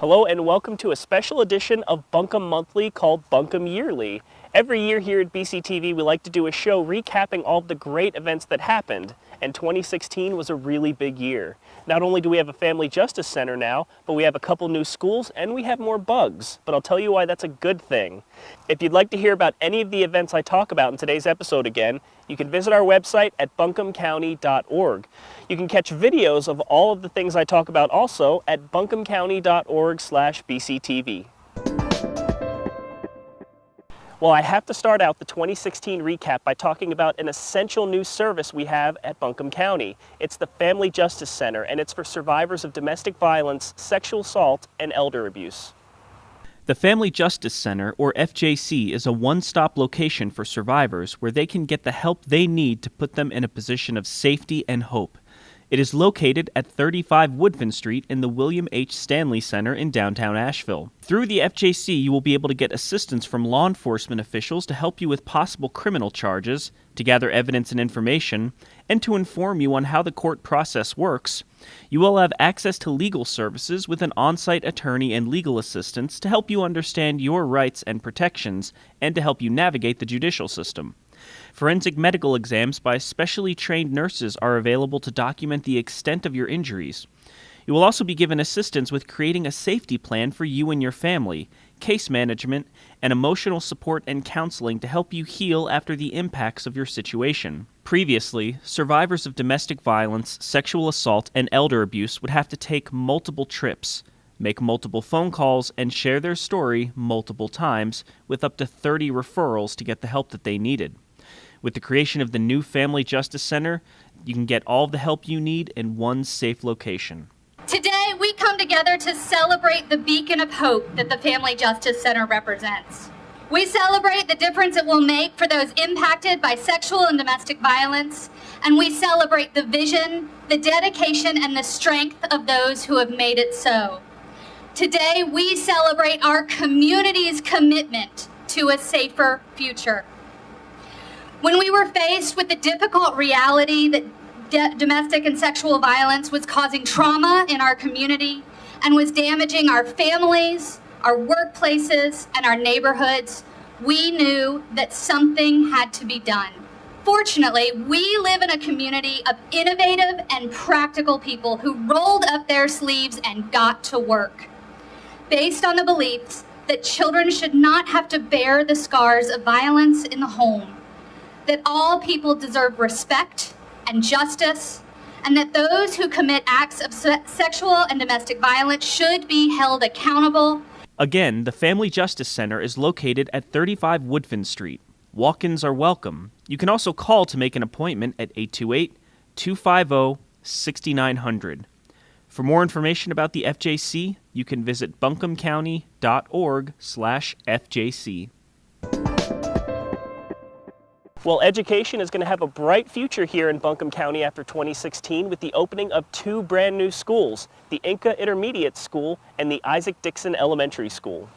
Hello and welcome to a special edition of Buncombe Monthly called Buncombe Yearly. Every year here at BCTV we like to do a show recapping all of the great events that happened, and 2016 was a really big year. Not only do we have a family justice center now, but we have a couple new schools and we have more bugs, but I'll tell you why that's a good thing. If you'd like to hear about any of the events I talk about in today's episode again, you can visit our website at buncombecounty.org. You can catch videos of all of the things I talk about also at buncombecounty.org/BCTV. Well, I have to start out the 2016 recap by talking about an essential new service we have at Buncombe County. It's the Family Justice Center, and it's for survivors of domestic violence, sexual assault, and elder abuse. The Family Justice Center, or FJC, is a one-stop location for survivors where they can get the help they need to put them in a position of safety and hope. It is located at 35 Woodfin Street in the William H. Stanley Center in downtown Asheville. Through the FJC, you will be able to get assistance from law enforcement officials to help you with possible criminal charges, to gather evidence and information, and to inform you on how the court process works. You will have access to legal services with an on-site attorney and legal assistants to help you understand your rights and protections and to help you navigate the judicial system. Forensic medical exams by specially trained nurses are available to document the extent of your injuries. You will also be given assistance with creating a safety plan for you and your family, case management, and emotional support and counseling to help you heal after the impacts of your situation. Previously, survivors of domestic violence, sexual assault, and elder abuse would have to take multiple trips, make multiple phone calls, and share their story multiple times with up to 30 referrals to get the help that they needed. With the creation of the new Family Justice Center, you can get all the help you need in one safe location. Today, we come together to celebrate the beacon of hope that the Family Justice Center represents. We celebrate the difference it will make for those impacted by sexual and domestic violence, and we celebrate the vision, the dedication, and the strength of those who have made it so. Today, we celebrate our community's commitment to a safer future. When we were faced with the difficult reality that domestic and sexual violence was causing trauma in our community and was damaging our families, our workplaces, and our neighborhoods, we knew that something had to be done. Fortunately, we live in a community of innovative and practical people who rolled up their sleeves and got to work, based on the beliefs that children should not have to bear the scars of violence in the home, that all people deserve respect and justice, and that those who commit acts of sexual and domestic violence should be held accountable. Again, the Family Justice Center is located at 35 Woodfin Street. Walk-ins are welcome. You can also call to make an appointment at 828-250-6900. For more information about the FJC, you can visit buncombecounty.org/FJC. Well, education is going to have a bright future here in Buncombe County after 2016 with the opening of two brand new schools, the Inca Intermediate School and the Isaac Dixon Elementary School.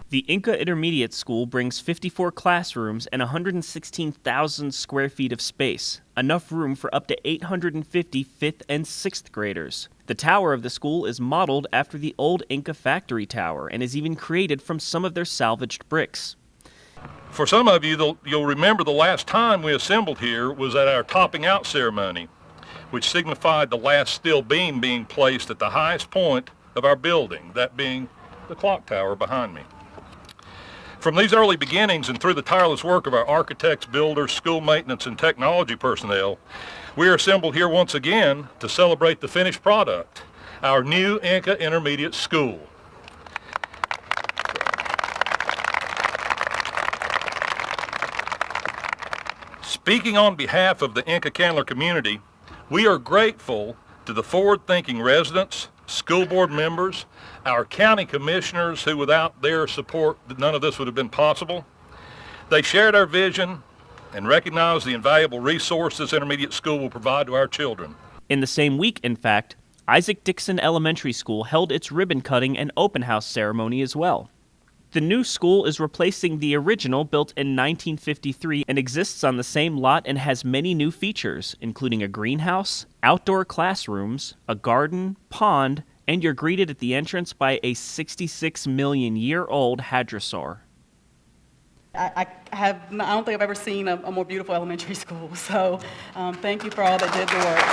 The Inca Intermediate School brings 54 classrooms and 116,000 square feet of space, enough room for up to 850 5th and 6th graders. The tower of the school is modeled after the old Inca factory tower and is even created from some of their salvaged bricks. For some of you, you'll remember the last time we assembled here was at our topping out ceremony, which signified the last steel beam being placed at the highest point of our building, that being the clock tower behind me. From these early beginnings and through the tireless work of our architects, builders, school maintenance, and technology personnel, we are assembled here once again to celebrate the finished product, our new Inca Intermediate School. Speaking on behalf of the Inca Candler community, we are grateful to the forward-thinking residents, school board members, our county commissioners who without their support, none of this would have been possible. They shared our vision and recognized the invaluable resource this intermediate school will provide to our children. In the same week, in fact, Isaac Dixon Elementary School held its ribbon cutting and open house ceremony as well. The new school is replacing the original built in 1953 and exists on the same lot and has many new features, including a greenhouse, outdoor classrooms, a garden, pond, and you're greeted at the entrance by a 66-million-year-old hadrosaur. I don't think I've ever seen a more beautiful elementary school, so thank you for all that did the work.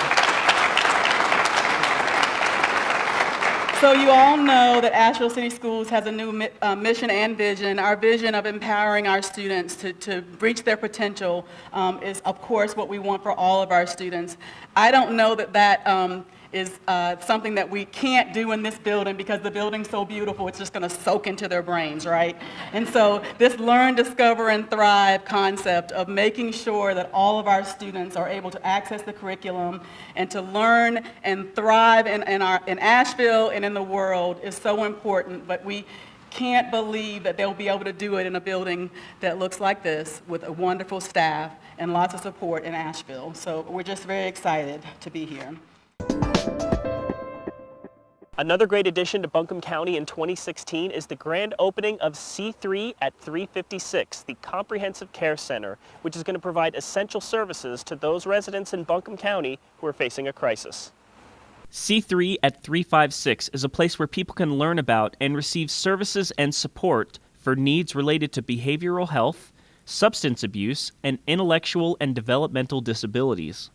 So you all know that Asheville City Schools has a new mission and vision. Our vision of empowering our students to reach their potential is, of course, what we want for all of our students. I don't know that is something that we can't do in this building because the building's so beautiful, it's just going to soak into their brains, right? And so this learn, discover, and thrive concept of making sure that all of our students are able to access the curriculum and to learn and thrive in Asheville and in the world is so important, but we can't believe that they'll be able to do it in a building that looks like this with a wonderful staff and lots of support in Asheville. So we're just very excited to be here. Another great addition to Buncombe County in 2016 is the grand opening of C3 at 356, the Comprehensive Care Center, which is going to provide essential services to those residents in Buncombe County who are facing a crisis. C3 at 356 is a place where people can learn about and receive services and support for needs related to behavioral health, substance abuse, and intellectual and developmental disabilities.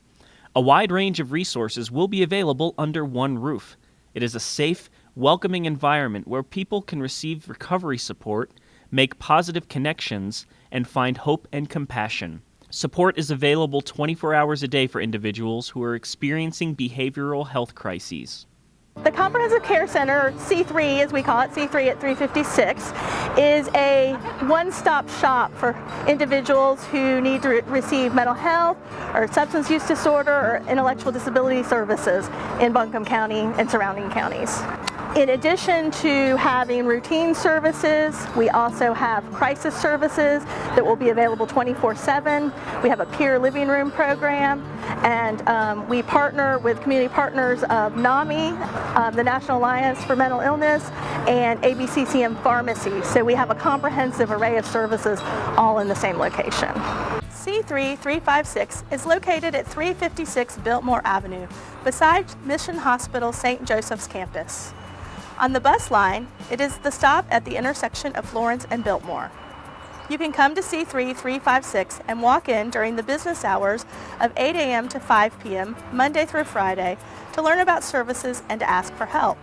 A wide range of resources will be available under one roof. It is a safe, welcoming environment where people can receive recovery support, make positive connections, and find hope and compassion. Support is available 24 hours a day for individuals who are experiencing behavioral health crises. The Comprehensive Care Center, C3 as we call it, C3 at 356, is a one-stop shop for individuals who need to receive mental health or substance use disorder or intellectual disability services in Buncombe County and surrounding counties. In addition to having routine services, we also have crisis services that will be available 24/7. We have a peer living room program, and we partner with community partners of NAMI, the National Alliance for Mental Illness, and ABCCM Pharmacy. So we have a comprehensive array of services all in the same location. C3 356 is located at 356 Biltmore Avenue, beside Mission Hospital St. Joseph's campus. On the bus line, it is the stop at the intersection of Florence and Biltmore. You can come to C3 356 and walk in during the business hours of 8 a.m. to 5 p.m. Monday through Friday to learn about services and to ask for help.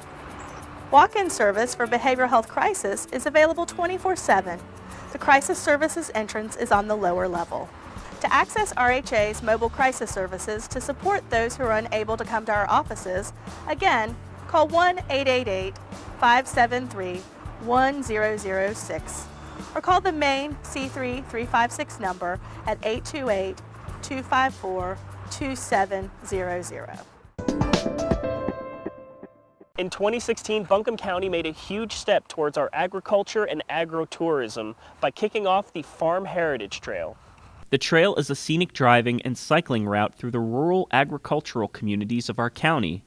Walk-in service for behavioral health crisis is available 24/7. The crisis services entrance is on the lower level. To access RHA's mobile crisis services to support those who are unable to come to our offices, again, call 1-888-573-1006 or call the main C3 356 number at 828-254-2700. In 2016, Buncombe County made a huge step towards our agriculture and agro-tourism by kicking off the Farm Heritage Trail. The trail is a scenic driving and cycling route through the rural agricultural communities of our county.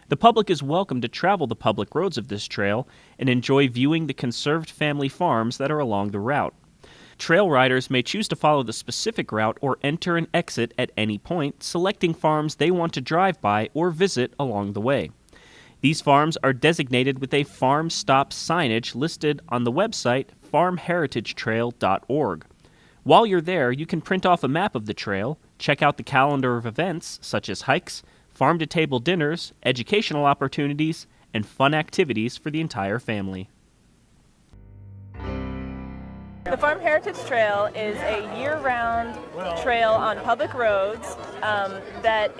The public is welcome to travel the public roads of this trail and enjoy viewing the conserved family farms that are along the route. Trail riders may choose to follow the specific route or enter and exit at any point, selecting farms they want to drive by or visit along the way. These farms are designated with a farm stop signage listed on the website farmheritagetrail.org. While you're there, you can print off a map of the trail, check out the calendar of events such as hikes, farm-to-table dinners, educational opportunities, and fun activities for the entire family. The Farm Heritage Trail is a year-round trail on public roads that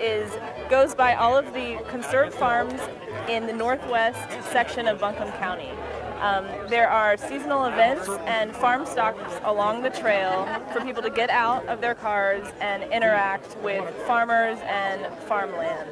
goes by all of the conserved farms in the northwest section of Buncombe County. There are seasonal events and farm stops along the trail for people to get out of their cars and interact with farmers and farmland.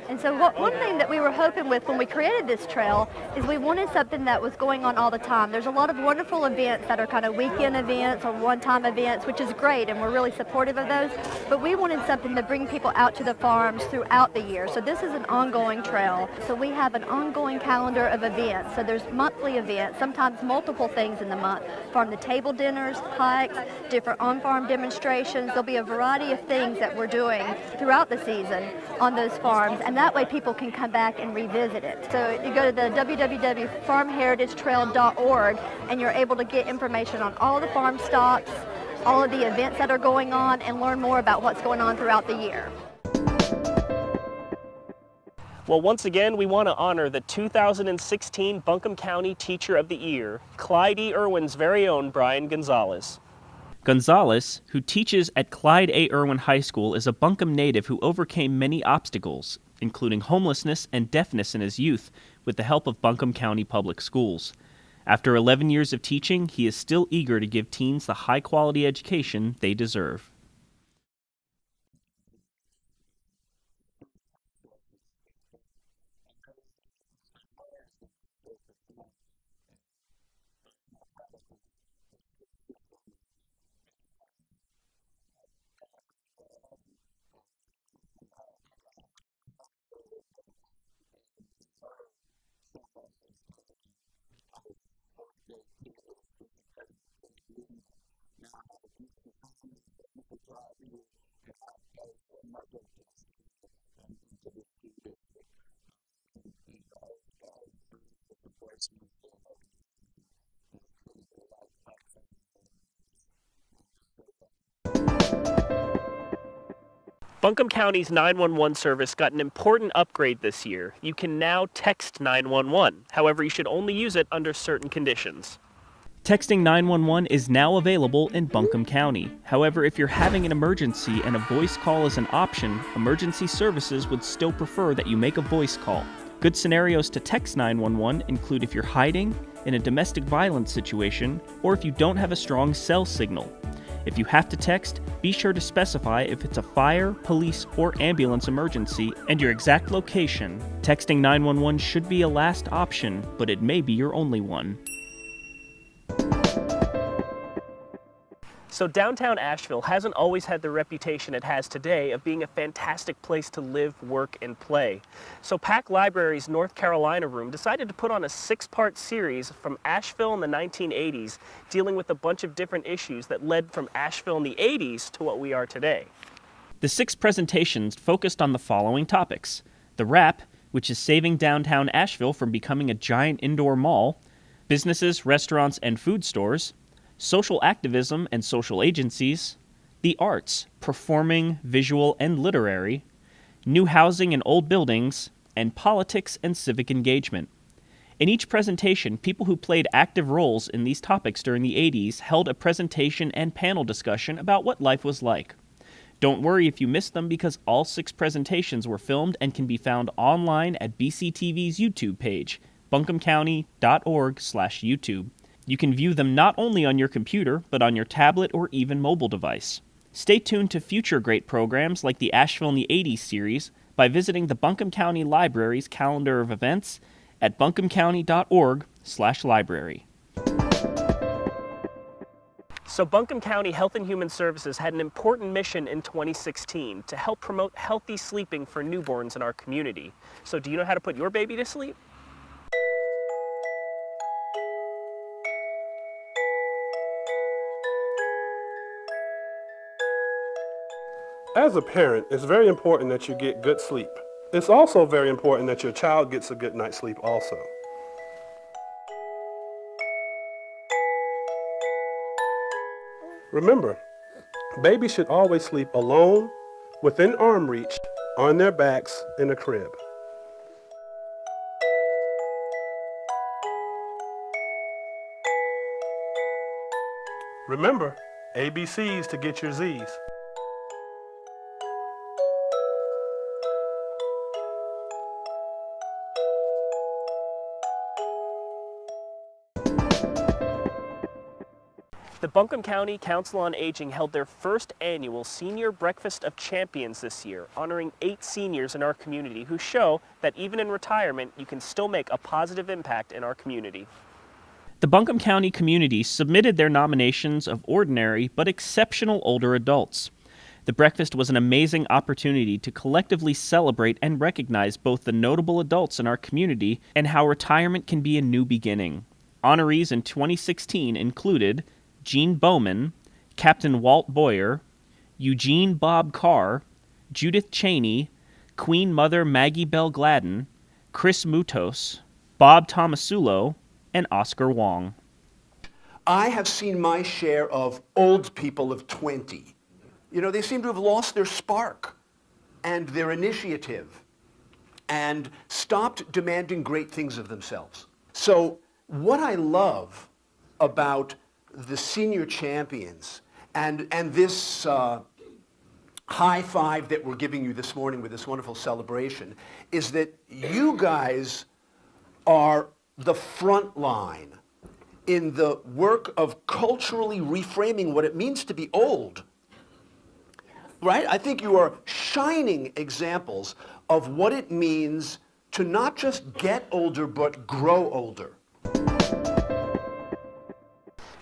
And so one thing that we were hoping with when we created this trail is we wanted something that was going on all the time. There's a lot of wonderful events that are kind of weekend events or one-time events, which is great, and we're really supportive of those. But we wanted something to bring people out to the farms throughout the year. So this is an ongoing trail. So we have an ongoing calendar of events. So there's monthly events, sometimes multiple things in the month. Farm-to-table dinners, hikes, different on-farm demonstrations. There'll be a variety of things that we're doing throughout the season on those farms. And that way people can come back and revisit it. So you go to the www.farmheritagetrail.org and you're able to get information on all the farm stops, all of the events that are going on, and learn more about what's going on throughout the year. Well, once again, we want to honor the 2016 Buncombe County Teacher of the Year, Clyde E. Irwin's very own Brian Gonzalez. Gonzalez, who teaches at Clyde A. Irwin High School, is a Buncombe native who overcame many obstacles, including homelessness and deafness in his youth, with the help of Buncombe County Public Schools. After 11 years of teaching, he is still eager to give teens the high-quality education they deserve. Buncombe County's 911 service got an important upgrade this year. You can now text 911. However, you should only use it under certain conditions. Texting 911 is now available in Buncombe County. However, if you're having an emergency and a voice call is an option, emergency services would still prefer that you make a voice call. Good scenarios to text 911 include if you're hiding, in a domestic violence situation, or if you don't have a strong cell signal. If you have to text, be sure to specify if it's a fire, police, or ambulance emergency and your exact location. Texting 911 should be a last option, but it may be your only one. So downtown Asheville hasn't always had the reputation it has today of being a fantastic place to live, work, and play. So Pack Library's North Carolina room decided to put on a 6-part series from Asheville in the 1980s, dealing with a bunch of different issues that led from Asheville in the 80s to what we are today. The 6 presentations focused on the following topics: the Wrap, which is saving downtown Asheville from becoming a giant indoor mall; businesses, restaurants, and food stores; social activism and social agencies; the arts, performing, visual, and literary; new housing and old buildings; and politics and civic engagement. In each presentation, people who played active roles in these topics during the 80s held a presentation and panel discussion about what life was like. Don't worry if you missed them, because all 6 presentations were filmed and can be found online at BCTV's YouTube page, buncombecounty.org/YouTube. You can view them not only on your computer, but on your tablet or even mobile device. Stay tuned to future great programs like the Asheville in the 80s series by visiting the Buncombe County Library's calendar of events at buncombecounty.org/library. So Buncombe County Health and Human Services had an important mission in 2016 to help promote healthy sleeping for newborns in our community. So do you know how to put your baby to sleep? As a parent, it's very important that you get good sleep. It's also very important that your child gets a good night's sleep also. Remember, babies should always sleep alone, within arm reach, on their backs, in a crib. Remember, ABCs to get your Z's. The Buncombe County Council on Aging held their first annual Senior Breakfast of Champions this year, honoring 8 seniors in our community who show that even in retirement, you can still make a positive impact in our community. The Buncombe County community submitted their nominations of ordinary but exceptional older adults. The breakfast was an amazing opportunity to collectively celebrate and recognize both the notable adults in our community and how retirement can be a new beginning. Honorees in 2016 included Gene Bowman, Captain Walt Boyer, Eugene Bob Carr, Judith Cheney, Queen Mother Maggie Bell Gladden, Chris Mutos, Bob Tomasulo, and Oscar Wong. I have seen my share of old people of 20. You know, they seem to have lost their spark and their initiative and stopped demanding great things of themselves. So what I love about the senior champions and this high five that we're giving you this morning with this wonderful celebration is that you guys are the front line in the work of culturally reframing what it means to be old. Right? I think you are shining examples of what it means to not just get older, but grow older.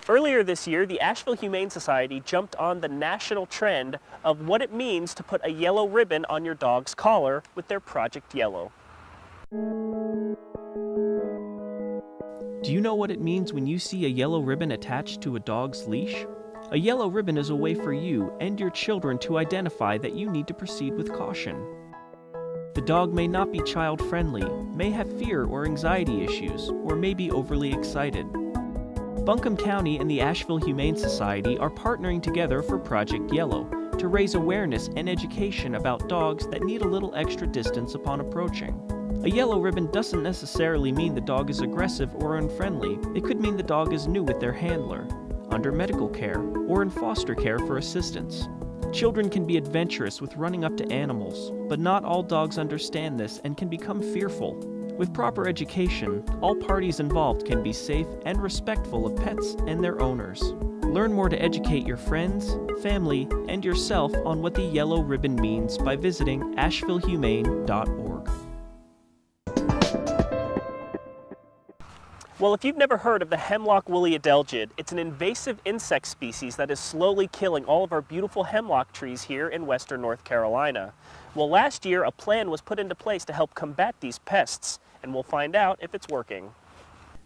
Earlier this year, the Asheville Humane Society jumped on the national trend of what it means to put a yellow ribbon on your dog's collar with their Project Yellow. Do you know what it means when you see a yellow ribbon attached to a dog's leash? A yellow ribbon is a way for you and your children to identify that you need to proceed with caution. The dog may not be child-friendly, may have fear or anxiety issues, or may be overly excited. Buncombe County and the Asheville Humane Society are partnering together for Project Yellow to raise awareness and education about dogs that need a little extra distance upon approaching. A yellow ribbon doesn't necessarily mean the dog is aggressive or unfriendly. It could mean the dog is new with their handler, under medical care, or in foster care for assistance. Children can be adventurous with running up to animals, but not all dogs understand this and can become fearful. With proper education, all parties involved can be safe and respectful of pets and their owners. Learn more to educate your friends, family, and yourself on what the yellow ribbon means by visiting ashevillehumane.org. Well, if you've never heard of the hemlock woolly adelgid, it's an invasive insect species that is slowly killing all of our beautiful hemlock trees here in western North Carolina. Well, last year a plan was put into place to help combat these pests, and we'll find out if it's working.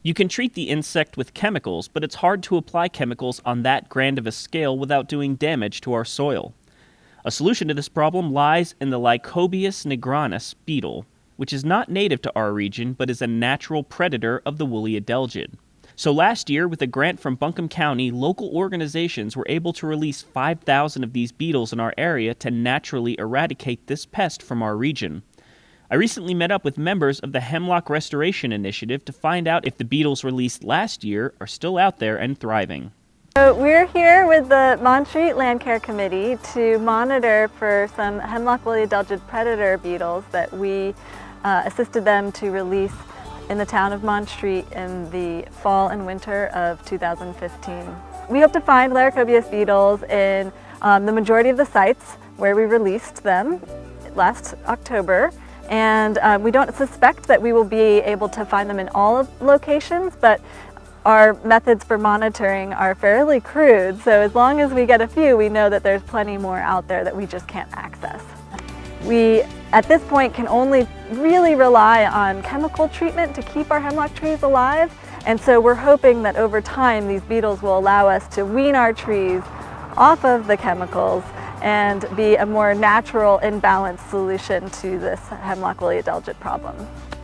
You can treat the insect with chemicals, but it's hard to apply chemicals on that grand of a scale without doing damage to our soil. A solution to this problem lies in the Lycobius nigranus beetle, which is not native to our region, but is a natural predator of the woolly adelgid. So last year, with a grant from Buncombe County, local organizations were able to release 5,000 of these beetles in our area to naturally eradicate this pest from our region. I recently met up with members of the Hemlock Restoration Initiative to find out if the beetles released last year are still out there and thriving. So we're here with the Montreat Land Care Committee to monitor for some hemlock woolly adelgid predator beetles that we assisted them to release in the town of Montreat in the fall and winter of 2015. We hope to find Lycobius beetles in the majority of the sites where we released them last October, and we don't suspect that we will be able to find them in all locations, but our methods for monitoring are fairly crude, so as long as we get a few, we know that there's plenty more out there that we just can't access. We, at this point, can only really rely on chemical treatment to keep our hemlock trees alive, and so we're hoping that over time these beetles will allow us to wean our trees off of the chemicals and be a more natural and balanced solution to this hemlock woolly adelgid problem.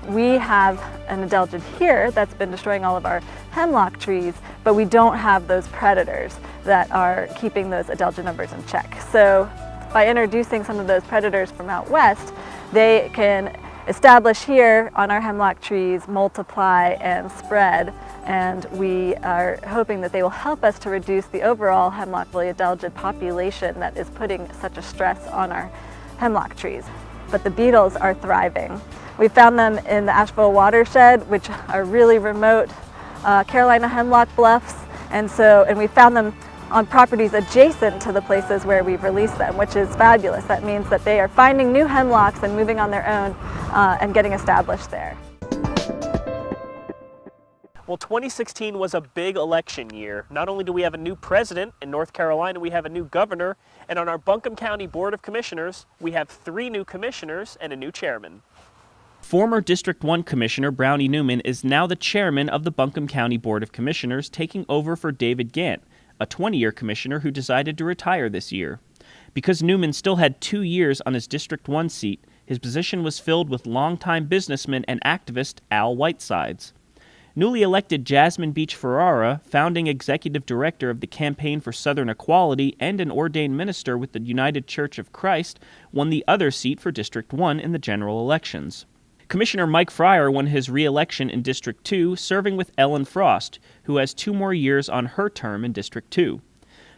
We have an adelgid here that's been destroying all of our hemlock trees, but we don't have those predators that are keeping those adelgid numbers in check. So by introducing some of those predators from out west, they can establish here on our hemlock trees, multiply and spread, and we are hoping that they will help us to reduce the overall hemlock woolly adelgid population that is putting such a stress on our hemlock trees. But the beetles are thriving. We found them in the Asheville watershed, which are really remote Carolina hemlock bluffs, and we found them on properties adjacent to the places where we've released them, which is fabulous. That means that they are finding new hemlocks and moving on their own and getting established there. Well, 2016 was a big election year. Not only do we have a new president in North Carolina, we have a new governor, and on our Buncombe County Board of Commissioners, we have 3 new commissioners and a new chairman. Former District 1 Commissioner Brownie Newman is now the chairman of the Buncombe County Board of Commissioners, taking over for David Gant, a 20-year commissioner who decided to retire this year. Because Newman still had 2 years on his District 1 seat, His position was filled with longtime businessman and activist Al Whitesides. Newly elected Jasmine Beach Ferrara, founding executive director of the Campaign for Southern Equality and an ordained minister with the United Church of Christ, won the other seat for District 1 in the general elections. Commissioner Mike Fryer won his re-election in District 2, serving with Ellen Frost, who has 2 more years on her term in District 2.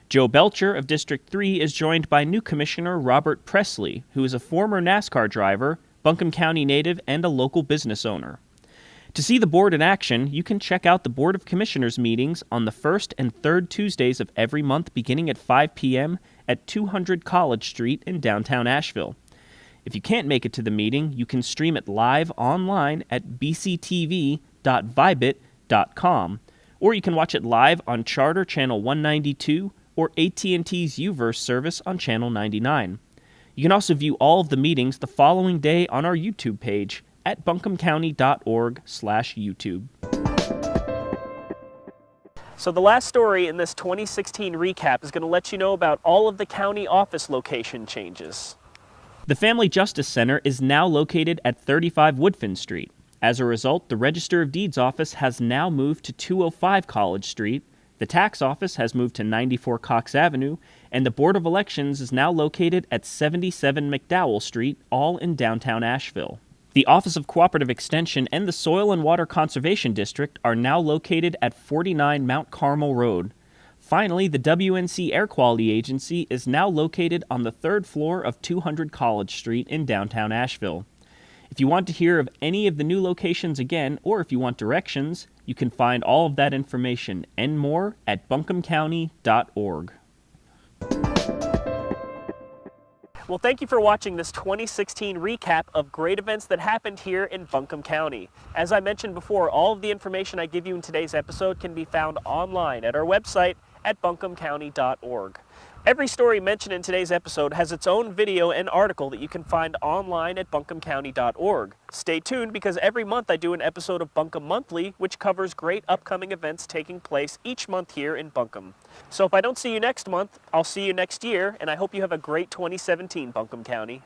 Joe Belcher of District 3 is joined by new Commissioner Robert Presley, who is a former NASCAR driver, Buncombe County native, and a local business owner. To see the board in action, you can check out the Board of Commissioners meetings on the first and third Tuesdays of every month beginning at 5 p.m. at 200 College Street in downtown Asheville. If you can't make it to the meeting, you can stream it live online at bctv.vibit.com, or you can watch it live on Charter Channel 192 or AT&T's UVerse service on Channel 99. You can also view all of the meetings the following day on our YouTube page at buncombecounty.org/YouTube. So the last story in this 2016 recap is going to let you know about all of the county office location changes. The Family Justice Center is now located at 35 Woodfin Street. As a result, the Register of Deeds office has now moved to 205 College Street, the tax office has moved to 94 Cox Avenue, and the Board of Elections is now located at 77 McDowell Street, all in downtown Asheville. The Office of Cooperative Extension and the Soil and Water Conservation District are now located at 49 Mount Carmel Road. Finally, the WNC Air Quality Agency is now located on the 3rd floor of 200 College Street in downtown Asheville. If you want to hear of any of the new locations again, or if you want directions, you can find all of that information and more at buncombecounty.org. Well, thank you for watching this 2016 recap of great events that happened here in Buncombe County. As I mentioned before, all of the information I give you in today's episode can be found online at our website at buncombecounty.org. Every story mentioned in today's episode has its own video and article that you can find online at buncombecounty.org. Stay tuned because every month I do an episode of Buncombe Monthly, which covers great upcoming events taking place each month here in Buncombe. So if I don't see you next month, I'll see you next year, and I hope you have a great 2017, Buncombe County.